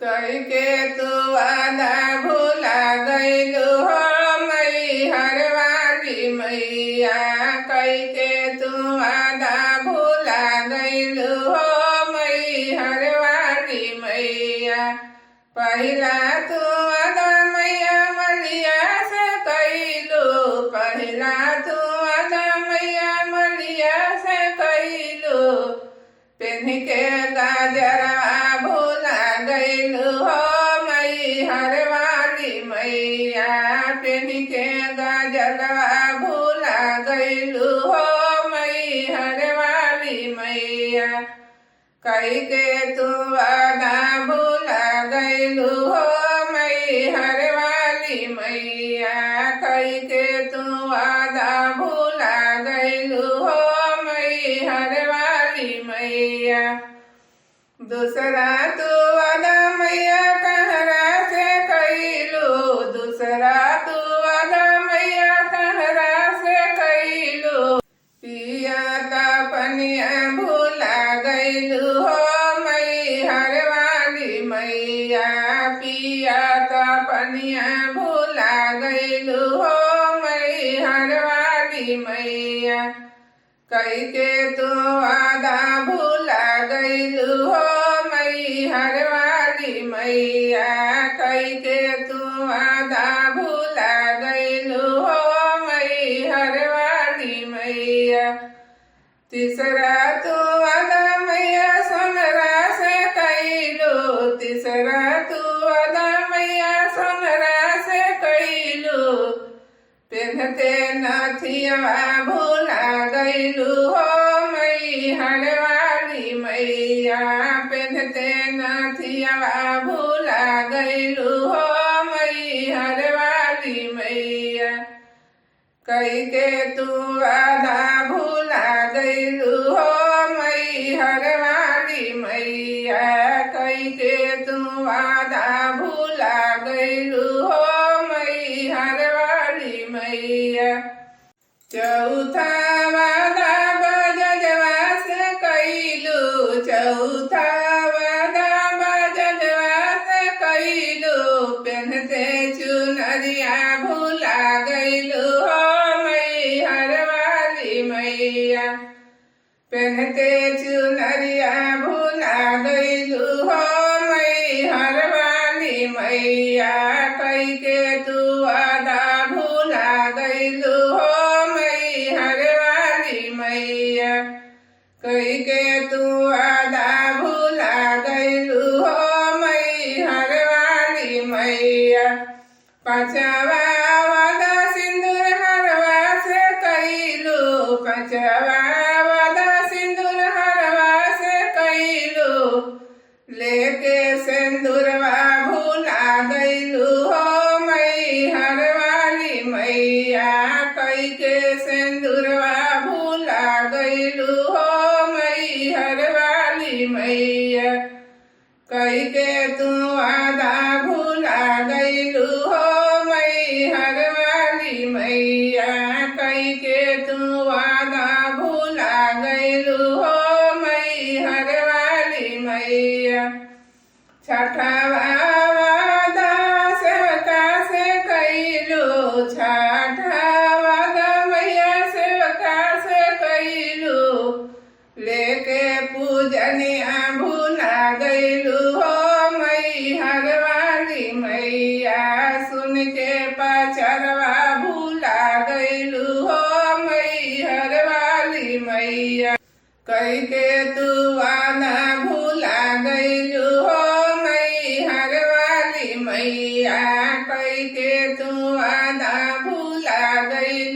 कई के तू वादा भूला गईलू हो मैहर वाली मैया। कई के तू वादा भूला गईलू हो मैहर वाली मैया। पहिला तू वादा मैया मलिया से कईलू। पहिला तू वादा मैया मलिया से कईलू। पेन के गाजरवा भूला गईलू हो मैहर वाली मैया। पेन के गाजरवा भूला गईलू हो मैहर वाली मैया। कई के तू वादा भूला गईलू हो मैहर वाली मैया। कई के तू वादा भूला गईलू हो मैहर वाली मैया। दूसरा तू वादा मैया कहरा से कईलू। दूसरा तू वादा मैया कहरा से कईलू। पिया का पनिया भूला गईलू हो मैहर वाली मैया। पिया का पनिया भूला गईलू हो मैहर वाली मैया। कई के तू वादा भूला गईलू हो मैहर वाली मैया। कई के तू वादा भूला गईलू हो मैहर वाली मैया। तीसरा तू वादा मैया सोनरा से कईलू। तीसरा तू वादा मैया सोनरा से कईलू। पेन्हते नथिया भूला गईलू हो मैहर वाली मैया। पेन्हते नथिया भूला गईलू हो मैहर वाली मैया। कई के तू वादा भूला गईलू हो मैहर वाली मैया। कई के तू वादा भूला गईलू हो मैहर वाली मैया। चौथा वादा बजजवा से कईलू। चौथा वादा बजजवा से कईलू। पेन्हते चुनरिया भूला गईलू हो मैहर वाली मैया। पेन्हते चुनरिया भूला गईलू हो मैहर वाली मैया। कई के तू वादा भूला गईलू हो मैहर वाली मैया। कई के तू वादा भूला गईलू हो मैहर वाली मैया। पांचवा वादा सिंदूर हरवा से कईलू। पांचवा वादा सिंदूर हरवा से कईलू। लेके सिंदूरवा भूला गईलू हो मैहर वाली मैया। कई के सिंदूरवा भूला गईलू हो मैहर वाली मैया। कई के तू वादा भूला गईलू हो मैहर वाली मैया। कई के तू वादा भूला गईलू हो मैहर वाली मैया। छठवा वादा सेवका से कईलू। छठा वादा मैया सेवका से कईलू। लेके पूजनिया भूला गईलू हो मैहर वाली मैया। सुन के पचरवा भूला गईलू हो मैहर वाली मैया। कई के तू वादा भूला गईलू हो मैहर वाली मैया। कई के तू वादा भूला गईलू